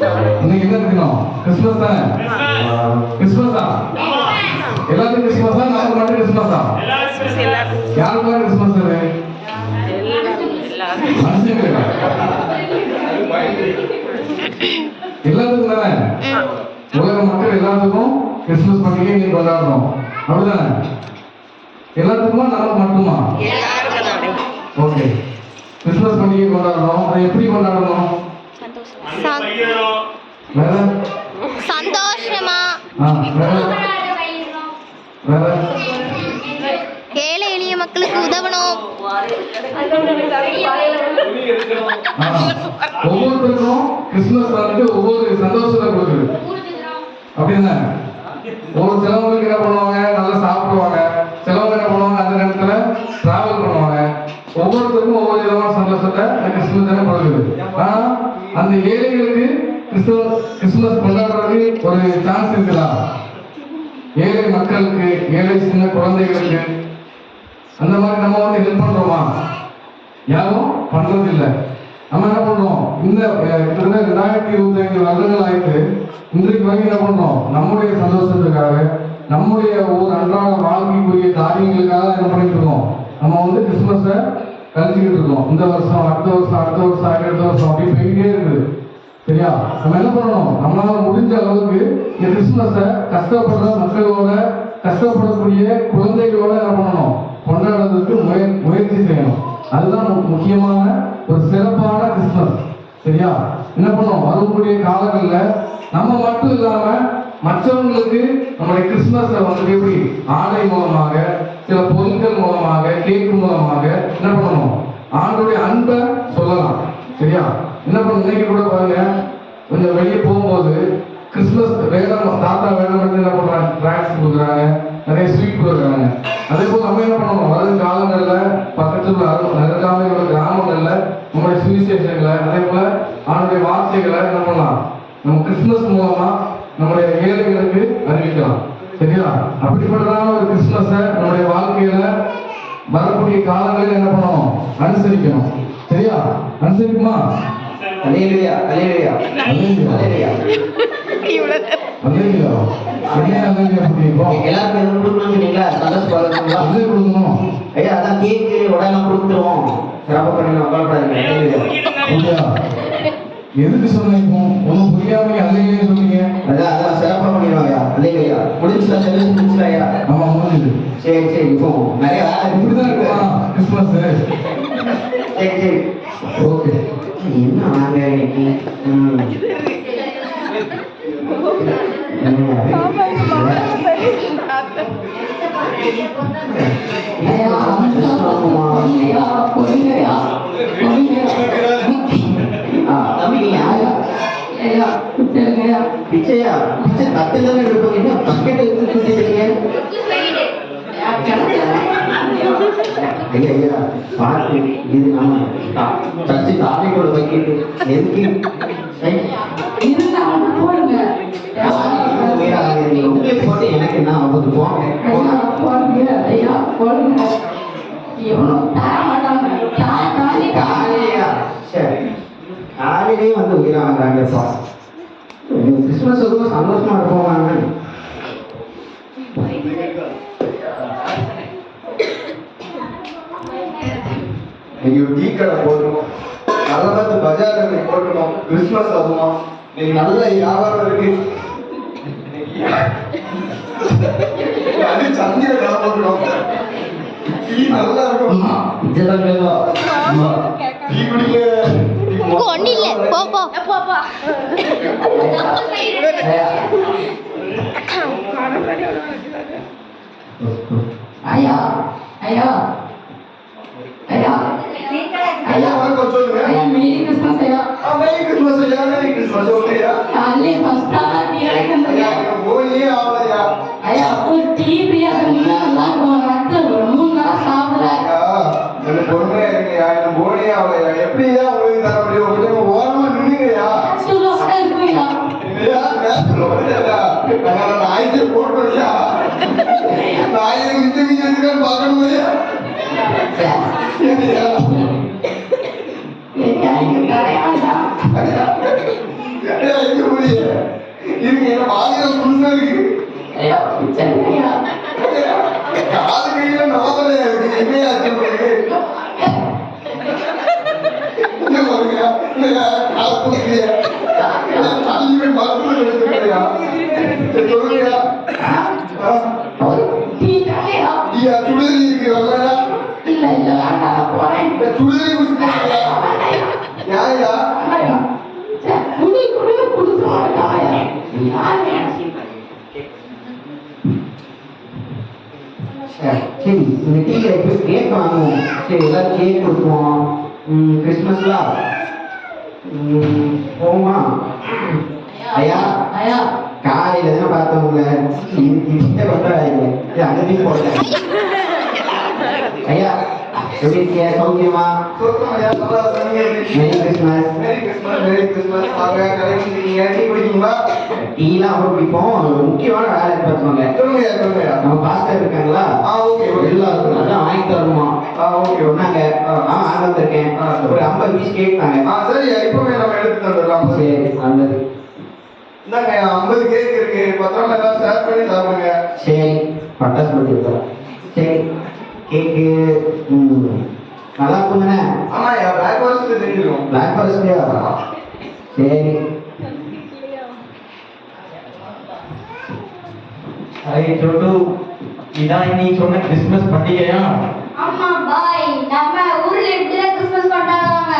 இன்னைக்கு என்ன தினம்? கிறிஸ்துமஸ் தானே? கிறிஸ்துமஸா? எல்லாத்துக்கும் கிறிஸ்துமஸா? நமக்கு மட்டும் கிறிஸ்துமஸா? யாருக்கு கிறிஸ்துமஸ்? மனுஷங்களுக்கு எல்லாத்துக்கும் தானே? உலக மக்கள் எல்லாத்துக்கும் கிறிஸ்துமஸ் பண்டிகை நீங்க கொண்டாடுறோம், அப்படிதானே? எல்லாத்துக்குமா நமக்கு மட்டுமா? ஓகே, கிறிஸ்துமஸ் பண்டிகை கொண்டாடுறோம். அதை எப்படி கொண்டாடணும்? வேற சந்தோஷமா, வேற ஏழை எளிய மக்களுக்கு உதவணும். ஒவ்வொருத்தருக்கும் கிறிஸ்துமஸ் வந்துட்டு ஒவ்வொரு சந்தோஷத்தை கொடுக்குது, அப்படின்னா ஒரு சிலவங்களுக்கு என்ன பண்ணுவாங்க, நல்லா சாப்பிடுவாங்க. சிலவங்க என்ன பண்ணுவாங்க, அந்த நேரத்துல டிராவல் பண்ணுவாங்க. ஒவ்வொருத்தருக்கும் ஒவ்வொரு விதமான சந்தோஷத்தை கிறிஸ்துமஸ் தானே கொடுக்குது. ஆனா அந்த ஏழைகளுக்கு கிறிஸ்துமஸ் கொண்டாடுறதுக்கு ஒரு சான்ஸ் இருக்குதா? ஏழை மக்களுக்கு, ஏழை சின்ன குழந்தைகளுக்கு அந்த மாதிரி நம்ம வந்து ஹெல்ப் பண்றோமா? யாரும் பண்றது இல்லை. நம்ம என்ன பண்றோம், இந்த 2025 வருடங்கள் ஆயிட்டு இன்றைக்கு வரைக்கும் என்ன பண்றோம், நம்முடைய சந்தோஷத்துக்காக, நம்முடைய ஒரு அன்றாட வாழ்க்கைக்குரிய காரியங்களுக்காக என்ன பண்ணிட்டு இருக்கோம், நம்ம வந்து கிறிஸ்துமஸை கழிச்சுக்கிட்டு இருக்கோம். இந்த வருஷம், அடுத்த வருஷம், அடுத்த வருஷம், அடுத்த வருஷம் அப்படி போயிட்டே இருக்குது. சரியா? நம்ம என்ன பண்ணணும், நம்மளால முடிஞ்ச அளவுக்கு இந்த கிறிஸ்துமஸை கஷ்டப்படுற மக்களோட, கஷ்டப்படக்கூடிய குழந்தைகளோட என்ன பண்ணணும், கொண்டாடுறதுக்கு முயற்சி செய்யணும். அதுதான் முக்கியமான ஒரு சிறப்பான கிறிஸ்துமஸ். சரியா? என்ன பண்ணோம், வரக்கூடிய காலங்களில் நம்ம மட்டும் இல்லாம மற்றவங்களுக்கு நம்முடைய கிறிஸ்துமஸை வந்து எப்படி ஆடை மூலமாக, சில பொருட்கள் மூலமாக, கேக்கு மூலமாக என்ன பண்ணணும், ஆண்டுடைய அன்பை சொல்லலாம். சரியா? என்ன பண்ண, இன்னைக்கு கூட பாருங்க, கொஞ்சம் வெளியே போகும்போது கிறிஸ்துமஸ் வேடம், தாத்தா வேடம் வந்து என்ன பண்றாங்க, டிராக்ஸ் கொடுக்குறாங்க, நிறைய ஸ்வீட் கொடுக்குறாங்க. அதே போல் நம்ம என்ன பண்ணணும், வரும் காலங்களில் பக்கத்தில் நெருங்காமல் உள்ள கிராமங்களில் நம்முடைய சுவிசேஷங்களை, அதே போல அவனுடைய வார்த்தைகளை என்ன பண்ணலாம், நம்ம கிறிஸ்துமஸ் மூலமா நம்முடைய ஏழைகளுக்கு அறிவிக்கலாம். சரியா? அப்படிப்பட்டதான ஒரு கிறிஸ்துமஸை நம்முடைய வாழ்க்கையில வரக்கூடிய காலங்களில் என்ன பண்ணணும், அனுசரிக்கணும். சரியா? அனுசரிக்குமா? அல்லேலூயா, அல்லேலூயா, அல்லேலூயா. எல்லாருக்கும் எதுவும் கொடுக்கணும் சொன்னீங்களா? சந்தோஷம் பாருங்களா? கொடுக்கணும் ஐயா, அதான் கேக்கு உடனே கொடுத்துருவோம். சிறப்பு பண்ணி உட்காந்துறாங்க. எதுக்கு சொன்னீங்க? ஒன்றும் புரியாம அல்லையே சொன்னீங்க. அதான் சிறப்பாக பண்ணிடுவாங்க. அல்லையா முடிச்சுலாம் சொல்லி முடிச்சுலாயா? ஆமா, முடிஞ்சது. சரி சரி, இப்போ நிறைய இப்படிதான் இருக்குமா கிறிஸ்துமஸ்? சரி சரி, ஓகே. என்ன வாங்க இன்னைக்கு? பிச்சையா? பிச்சை தட்டுல எடுப்பீங்க, பக்கெட் எடுத்துட்டீங்க. ஐயா ஐயா பார்த்து, இது நம்ம சர்ச்சை தாரையோட பக்கெட்டு எதுக்கு உங்களுக்கு போட்டு எனக்கு என்ன ஆகுது? காலையிலே வந்து உயிரை வாங்குறாங்கப்பா. கிறிஸ்துமஸ் ரொம்ப சந்தோஷமா இருப்போம். நீங்க ஒரு டீ கடை போட்டுருக்கோம், நல்ல பார்த்து பஜார் போட்டுருக்கோம், கிறிஸ்துமஸ் அதுவும் நீங்க நல்ல வியாபாரம் இருக்கு. அது சந்தையில கடை போட்டுருக்கோம், டீ நல்லா இருக்கும். டீ குடிக்க ஒண்ணு இல்ல, போ போ போ. ஐயா ஐயா ஐயா ஐயா வணக்கம், சொல்லுங்க. ஐயா, மேரி கிறிஸ்மஸ் ஐயா. மேரி கிறிஸ்மஸ் ஐயா, மேரி கிறிஸ்மஸ். ஓகேயா? காலையிலே ஃபர்ஸ்ட் ஆளா நீ இறங்குங்க ஐயா. போயே ஆவலையா? ஐயா, ஒரு டீ பிரியா இருந்தா நல்லா இருக்கும். ரத்த 3 நாள் சாப்பிடல. எனக்கு பொறுமையா இருக்குயா, எனக்கு போனே ஆவலையா? எப்படியா உங்களுக்கு தர முடியும்? கொஞ்சம் ஓரமா நின்னுங்கயா. சுலோட இருக்குயா. இல்லையா? நான் ஆயிரத்தி போட்டுயா, நான் ஆயிரம் நிச்சயம் பார்க்கணும் ஐயா. ஐயா, இங்க கிடையாதா? ஐயா பாலியல் புதுசா இருக்கு. ஐயா சென்னையா காது கையில நாவலே இருக்கு. என்னையா சொல்றது? என்ன பாருங்க, என்னையா காசு கொடுக்கலையா? தள்ளிவே மருத்துவம் எடுத்துக்கிறியா? சொல்லுங்கயா. டீ தானேயா நீயா சுடுதண்ணி இருக்கிறவங்களா? இல்ல இல்ல நான் போறேன் சுடுதண்ணி குடிச்சிருக்கியா? யாரையா? குடி குடி குடுக்குறாங்க சரி இந்த டீல இப்போ கேக் வாங்குவோம். சரி எல்லாரும் கேக் கொடுப்போம். கிறிஸ்மஸ்லாம் போமா ஐயா? ஐயா காலையில தானே பார்த்தவங்க கிட்ட கொண்டாடுறீங்க. அங்கத்தையும் போடுறேன். ஐயா எப்படி இருக்கிய? சௌக்கியமா? சொல்றோம் ஐயா, நல்லா சொன்னீங்க. Merry Christmas. Merry Christmas, merry Christmas. வாங்க, கடைக்கு வந்தீங்க. டீ குடிக்கீங்களா? டீலாம் அவ்வளோ பிடிப்போம். முக்கியமான வேலை பார்த்துவாங்க. சொல்லுங்கய்யா, சொல்லுங்கய்யா. நம்ம பாஸ்டர் இருக்காங்களா? Okay okay. எல்லாருக்கும் அதான் வாங்கி தரணுமா? Okay okay. நாங்க ஆண்டு வந்திருக்கேன். ஒரு 50 பீஸ் கேக் தாங்க. சரியா, இப்பவே நம்ம எடுத்து தந்துடலாம். சரி நல்லது. இந்தாங்க 50 கேக் இருக்கு. பத்திரமா எல்லாம் ஷேர் பண்ணி சாப்பிடுங்க. சரி பட்டாசு போட்டு வைக்கிறேன். சரி கேக்கு நல்லா இருக்கும் தானே? ஆமா ஐயா, பிளாக் ஃபாரஸ்ட் செஞ்சிருக்கோம். பிளாக் ஃபாரஸ்ட்லையா? சரி. छोटू இதான் நீ சொன்ன கிறிஸ்மஸ் பண்டிகையா? ஆமா பாய், நம்ம ஊர்ல இப்படிதான் கிறிஸ்மஸ் கொண்டாடுவாங்க.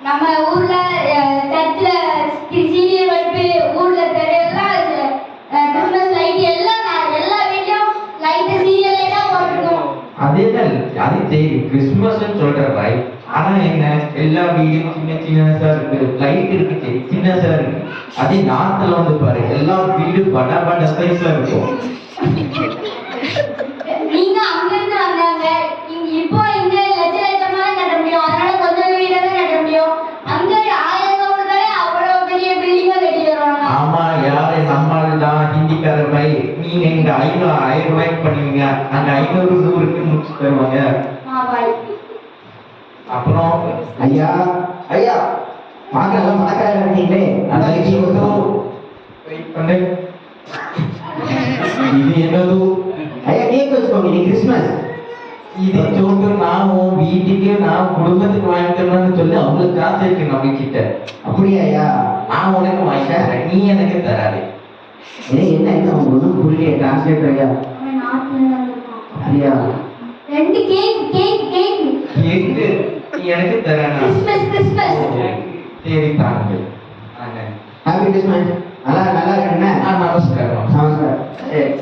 நம்ம ஊர்ல சர்ச்ல சீரியல் வைப்பு, ஊர்ல தெரியலாம் கிறிஸ்மஸ் லைட் எல்லாம் எல்லா வீட்லயும் லைட் சீரியல் எல்லாம் போட்டுருக்கோம். அது சரி கிறிஸ்மஸ் சொல்ற பாய். ஆனா என்ன எல்லா வீடும் சின்ன சின்னதா இருக்கு, லைட் இருக்கு சின்னதா இருக்கு. அதே நார்த்ல வந்து பாரு எல்லா வீடு படா படா சைஸ்ல இருக்கும். நீங்க அங்க இருந்து வந்தாங்க, இப்போ இங்க லட்ச லட்சமா கட்ட முடியும், அதனால கொஞ்சம் வீடு தான் கட்ட முடியும். அங்க 1000 கவுண்டரே அவ்வளவு பெரிய பில்டிங்கா கட்டி வருவாங்க. ஆமா யாரு நம்மால் தான் ஹிந்திக்கார பாய். நீங்க இங்க 1000 ரூபாய்க்கு பண்ணுவீங்க, அங்க 500 100க்கு முடிச்சு தருவாங்க. பாய் அப்புறம் ஐயா ஐயா பார்க்கலாம் பணக்காரர் இருக்கீங்களே. அதான் இது வெயிட் பண்ணு. இது என்னது? ஐயா கேக் வச்சுக்கோங்க. நீ கிறிஸ்மஸ் இது சோட்டு நான் உன் வீட்டுக்கு நான் குடும்பத்துக்கு வாங்கி தரணும்னு சொல்லி அவங்களுக்கு காசு இருக்கு நம்ம கிட்ட. அப்படியா ஐயா? நான் உனக்கு வாங்கி தரேன், நீ எனக்கு தராது. என்ன என்ன ஒன்றும் புரியலையே. டிரான்ஸ்லேட்டர் ஐயா. அவன் நாட்டுல தான் இருக்கான். ஐயா 2 கேக் கேக் கேக் எது நீ எனக்கு தரானா? கிறிஸ்மஸ் கிறிஸ்மஸ் சரி தாங்க. Happy Christmas. நல்லா நல்லா இருக்குண்ணே. நமஸ்காரம். நமஸ்கார். சரி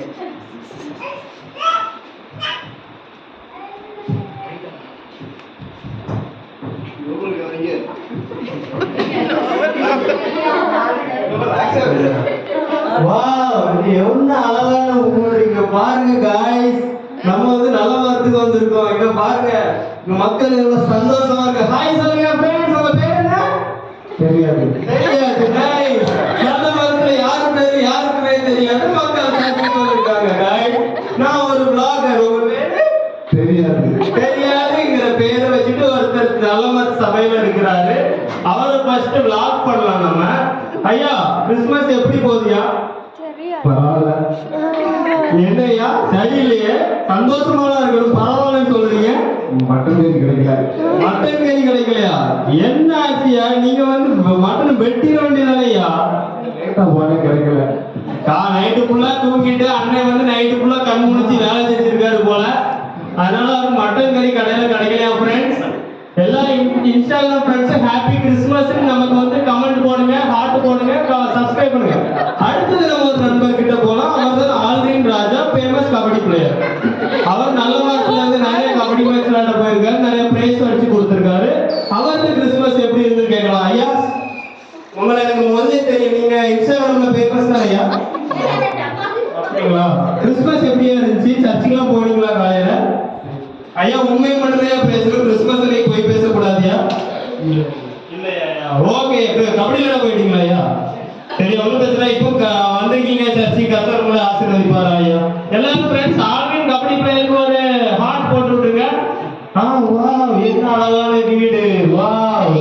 எவ்வளவு அழகான ஊர். இங்க பாருங்க காய்ஸ், நம்ம வந்து நல்ல மரத்துக்கு வந்திருக்கோம். இங்க பாருங்க இங்க மக்கள் எவ்வளவு சந்தோஷமா இருக்கு. ஹாய் சொல்லுங்க ஃப்ரெண்ட்ஸ். உங்க பேர் என்ன? தெரியாது தெரியாது. guys, நல்ல மரத்துல யாரு பேரு யாருக்குமே தெரியாது. மக்கள் பேசிட்டு இருக்காங்க guys. நான் ஒரு vlogger. உங்க பேரு? தெரியாது தெரியாதுங்கிற பேரை வச்சுட்டு ஒருத்தர் நல்ல மரத்து சபையில இருக்கிறாரு. அவரை ஃபர்ஸ்ட் vlog பண்ணலாம் நம்ம. ஐயா கிறிஸ்மஸ் எப்படி போகுதுயா? பரவாயில்ல. என்னையா சரியில்லையே? சந்தோஷமா இருக்கணும் பரவாயில்லன்னு சொல்றீங்க. மட்டன் கறி கிடைக்கல. மட்டன் கறி கிடைக்கலையா? என்ன ஆச்சியா? நீங்க வந்து மட்டன் வெட்டிட வேண்டியதானேயா? லேட்டா போனே கிடைக்கல. நைட்டு ஃபுல்லா தூங்கிட்டு அண்ணன் வந்து நைட்டு ஃபுல்லா கண் முழிச்சு வேலை செஞ்சிருக்காரு போல. அதனால அவர் மட்டன் கறி கடையில கிடைக்கலையா ஃப்ரெண்ட்ஸ்? எல்லா இன்ஸ்டாகிராம் ஃப்ரெண்ட்ஸ் ஹாப்பி கிறிஸ்மஸ் நமக்கு வந்து கமெண்ட் போடுங்க, ஹார்ட் போடுங்க, சப்ஸ்கிரைப் பண்ணுங்க. அடுத்தது நம்ம ஒரு நண்பர் கிட்ட போலாம். அவர் தான் ஆல்ரின் ராஜா, ஃபேமஸ் கபடி பிளேயர். அவர் நல்ல மார்க்ல இருந்து நிறைய கபடி மேட்ச் விளையாட போயிருக்காரு, நிறைய பிரைஸ் அடிச்சு கொடுத்திருக்காரு. அவருக்கு கிறிஸ்மஸ் எப்படி இருந்து கேட்கலாம். ஐயா உங்களை எனக்கு முதல்ல தெரியும், நீங்க இன்ஸ்டாகிராம்ல ஃபேமஸ் தான் ஐயா. அப்படிங்களா? கிறிஸ்மஸ் எப்படியா இருந்துச்சு? சர்ச்சுக்கெல்லாம் போனீங்களா காலையில? ஐயா உண்மை மட்டும்தான் பேசணும், கிறிஸ்மஸ் நீ போய் பேசக்கூடாதியா? இல்லையா? ஓகே கபடியில போயிட்டீங்களா ஐயா? சரி ஒன்றும் பேசுறா. இப்போ வந்திருக்கீங்க சர்ச்சை, கர்த்தர் உங்களை ஆசீர்வதிப்பாரா ஐயா? எல்லாரும் ஃப்ரெண்ட்ஸ் ஆல்வின் கபடி பிளேயருக்கு ஒரு ஹார்ட் போட்டு விட்டுருங்க. வாவ் என்ன அழகான வீடு. வாவ்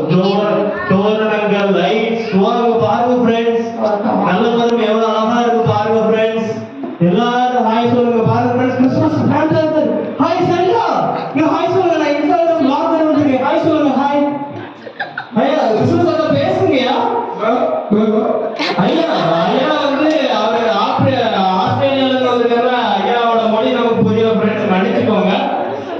தோரணங்கள் லைட்ஸ். வாங்க பாருங்க ஃப்ரெண்ட்ஸ், நல்ல மரம் எவ்வளவு அழகா இருக்கு ஐயா ஐயா வந்து அவர் ஆஸ்திரேலியால இருந்து வந்திருக்காரு. ஐயாவோட மொழி நமக்கு புரியல ஃப்ரெண்ட்ஸ், மன்னிச்சுக்கோங்க.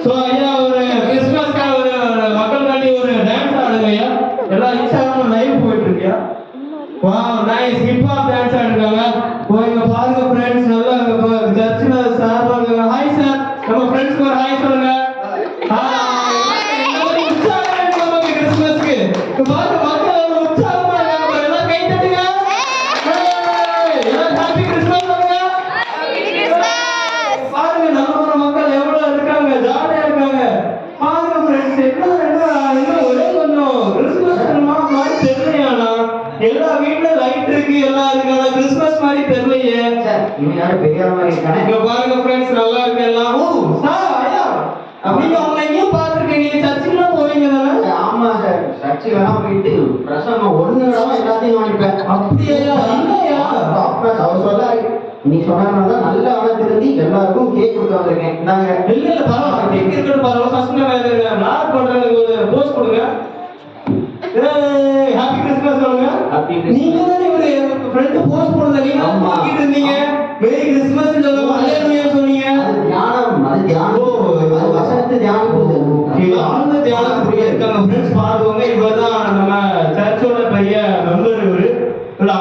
ஸோ ஐயா ஒரு கிறிஸ்மஸ்க்காக ஒரு மக்களுக்காண்டி ஒரு டான்ஸ் ஆடுங்க ஐயா. எல்லாம் இன்ஸ்டாகிராம் லைவ் போயிட்டு இருக்கியா? வா நைஸ், ஹிப் ஹாப் டான்ஸ் ஆடுறாங்க. இங்க பாருங்க ஃப்ரெண்ட்ஸ், நல்லா சர்ச்சில் சார் பாருங்க. ஹாய் சார், நம்ம ஃப்ரெண்ட்ஸ்க்கு ஒரு ஹாய் சொல்லுங்க. கிறிஸ்மஸ்க்கு பாருங்க மக்கள் எவ்வளவு உற்சாகமா இருக்காங்க. எல்லாம் கை தட்டுங்க. எல்லாம் ஹாப்பி கிறிஸ்மஸ் சொல்லுங்க. பாருங்க நம்ம மக்கள் எவ்வளவு இருக்காங்க, ஜாலியா இருக்காங்க. பாருங்க ஃப்ரெண்ட்ஸ், என்ன ஒரே கொஞ்சம் கிறிஸ்மஸ் மாதிரி தெரியலையானா? எல்லா வீட்ல லைட் இருக்கு, எல்லாம் இருக்கு, ஆனா கிறிஸ்மஸ் மாதிரி தெரியலையே. இவன் யாரும் பெரிய மாதிரி இருக்கானே. இங்க பாருங்க ஃப்ரெண்ட்ஸ், நல்லா இருக்கு எல்லாம். ஓ சார் ஐயா, நீங்க உங்களை எங்கேயும் பார்த்துருக்கீங்க, நீங்க சர்ச்சுக்குலாம் போவீங்க தானே? ஆமா சார், சர்ச்சுக்கு வேணா போயிட்டு பிரசங்கம் ஒண்ணு இடமா எல்லாத்தையும் வாங்கிப்பேன். அப்படியா? இல்லையா? அவர் சொல்லாரு, நீ சொன்னதுனால நல்ல ஆனத்திலிருந்து எல்லாருக்கும் கேக் கொடுத்து வந்திருக்கேன். நாங்க இல்ல இல்ல பரவாயில்ல, கேக் இருக்கட்டும் பரவாயில்ல. ஃபர்ஸ்ட் நம்ம லாக் பண்றதுக்கு ஒரு போஸ்ட் கொடுங்க. ஏய் ஹாப்பி கிறிஸ்மஸ் சொல்லுங்க. நீங்க தானே ஒரு ஃப்ரெண்ட் போஸ்ட் போடுறத நீங்க கேட்டு இருந்தீங்க. மேரி கிறிஸ்மஸ் சொல்லுங்க, ஹalleluya சொன்னீங்க. அது தியானம், அது தியானம், அது வசனத்தை தியானம் போகுது. ஆழ்ந்த தியானத்துக்கு இருக்காங்க ஃப்ரெண்ட்ஸ், பாருங்க. இவர்தான் நம்ம சர்ச்சோட பெரிய மெம்பர். இவரு இல்ல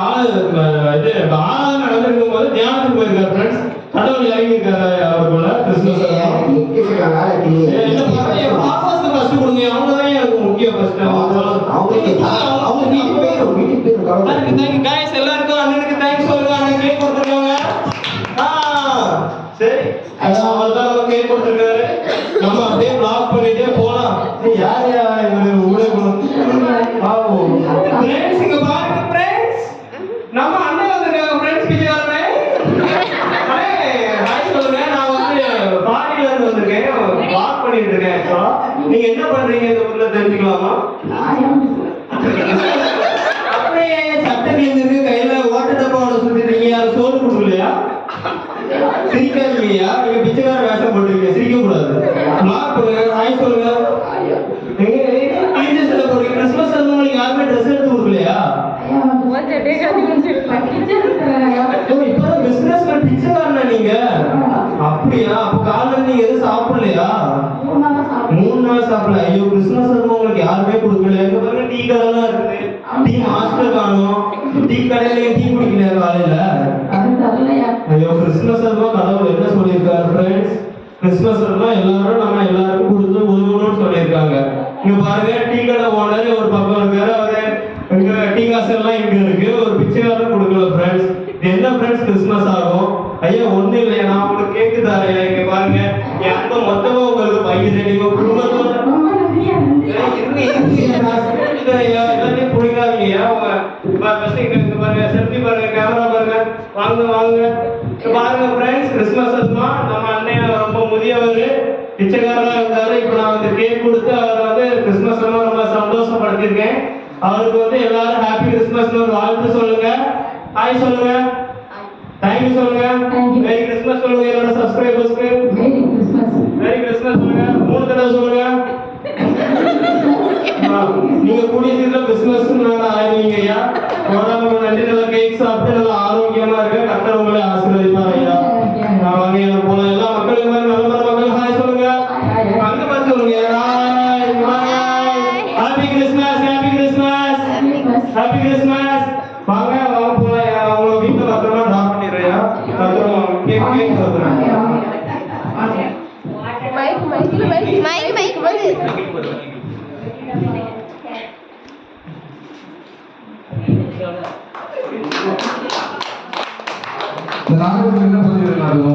இது நடந்திருக்கும் போது தியானத்துக்கு போயிருக்காரு ஃப்ரெண்ட்ஸ். கடவுள் இறங்கி இருக்காரு அவருக்குள்ள கிறிஸ்மஸ். ஃபர்ஸ்ட் கொடுங்க, அவங்க தான் எனக்கு முக்கியம். ஃபர்ஸ்ட் அவங்க வீட்டுக்கு போயிடும். தேங்க்யூ गाइस, எல்லாருக்கும் அண்ணனுக்கு தேங்க்ஸ் சொல்லுங்க. அண்ணன் கேக் கொடுத்துருக்காங்க. சரி, அவர்தான் நம்ம கேக் கொடுத்துருக்காரு. நம்ம அப்படியே பிளாக் பண்ணிட்டே போலாம். யார் யார் இவரு ஊடகம்? ஃப்ரெண்ட்ஸ் இங்க பாருங்க ஃப்ரெண்ட்ஸ், நம்ம அண்ணன் வந்திருக்காங்க ஃப்ரெண்ட்ஸ். பிச்சைக்காரனே ஹாய் சொல்லுங்க. நான் வந்து ஃபாரின்ல இருந்து வந்திருக்கேன், பிளாக் பண்ணிட்டு இருக்கேன். ஆக்சுவலா நீங்க என்ன பண்றீங்க இந்த ஊர்ல தெரிஞ்சுக்கலாமா? அப்படியே சட்டை கிழிஞ்சிருக்கு, கையில ஓட்ட டப்பாவோட சுத்திட்டீங்க. யாரும் சோறு கொடுக்கலையா? சிரிக்காதீங்கய்யா, நீங்க பிச்சைக்கார வேஷம் போட்டுருக்கீங்க, சிரிக்க கூடாது. பிளாக் பண்ணுங்க, ஹாய் சொல்லுங்க. கிழிஞ்ச சட்டை போடுறீங்க. கிறிஸ்மஸ் உங்களுக்கு யாருமே ட்ரெஸ் எடுத்து கொடுக்கலையா? இப்பதான் பிசினஸ் பிச்சைக்காரனா நீங்க? அப்படியா? அப்ப காலையில நீங்க எதுவும் சாப்பிடலையா? 3 நாள் சாப்பிடல. ஐயோ, கிறிஸ்மஸ் உங்களுக்கு யாருமே கொடுக்கல. எங்க பாருங்க டீ கடைலாம் இருக்குது, டீ மாஸ்டர் காணும். டீ கடையில டீ குடிக்கலையா காலையில? ஐயோ, கிறிஸ்மஸ் கடவுள் என்ன சொல்லியிருக்காரு ஃப்ரெண்ட்ஸ்? கிறிஸ்மஸ் எல்லாரும் நம்ம எல்லாருக்கும் கொடுத்து உதவணும்னு சொல்லியிருக்காங்க. இங்க பாருங்க, டீ கடை ஓனர் ஒரு பக்கம் இருக்காரு, அவரு இங்க டீ காசு எல்லாம் இங்க இருக்கு. ஒரு பிச்சைக்காரன் கொடுக்கல ஃப்ரெண்ட்ஸ். இது என்ன ஃப்ரெண்ட்ஸ் கிறிஸ்மஸ் ஆகும்? ஐயா ஒண்ணு இல்லையா, நான் உங்களுக்கு கேக்கு தரேன். இங்க பாருங்க, என் அன்பை மொத்தமா உங்களுக்கு பையன் நீங்க குடும்பத்தோட எல்லாத்தையும் புரியாதீங்கய்யா. பாருங்க, செல்ஃபி பாருங்க, கேமரா பாருங்க, வாங்க வாங்க. பாருங்க ஃப்ரெண்ட்ஸ், கிறிஸ்மஸ் நம்ம அண்ணன் ரொம்ப முதியவர், பிச்சைக்காரனா இருந்தாரு. இப்ப நான் வந்து கேக் கொடுத்து அவரை வந்து கிறிஸ்மஸ் ரொம்ப சந்தோஷப்படுத்திருக்கேன். அவருக்கு வந்து எல்லாரும் ஹாப்பி கிறிஸ்மஸ் ஒரு வாழ்த்து சொல்லுங்க. ஹாய் சொல்லுங்க, தேங்க்யூ சொல்லுங்க, மேரி கிறிஸ்மஸ் சொல்லுங்க. என்னோட சப்ஸ்கிரைபர்ஸ்க்கு மேரி கிறிஸ்மஸ் சொல்லுங்க. 3 தடவை சொல்லுங்க. நீங்க கூடிய சீக்கிரம் கிறிஸ்மஸ் ஆயிருவீங்க ஐயா. உடம்புக்கு நன்றி. நல்லா கேக் சாப்பிட்டு நல்லா ஆரோக்கியமா இருக்க கர்த்தர் உங்களை ஆசீர்வதிப்பார் ஐயா. வாங்க போல எல்லா மக்களுக்கு நல்ல மக்கள் ஹாய் சொல்லுங்க. அங்க பார்த்து சொல்லுங்க, happy Christmas, happy Christmas, happy Christmas. வாங்க வாங்க போலாம். அவங்க வீட்டுல பத்திரமா டிராப் பண்ணிடுறியா? பத்திரமா கேக் கேக் சொல்றேன். மைக் வந்து இந்த நாடகத்தில் என்ன சொல்லியிருக்காங்க?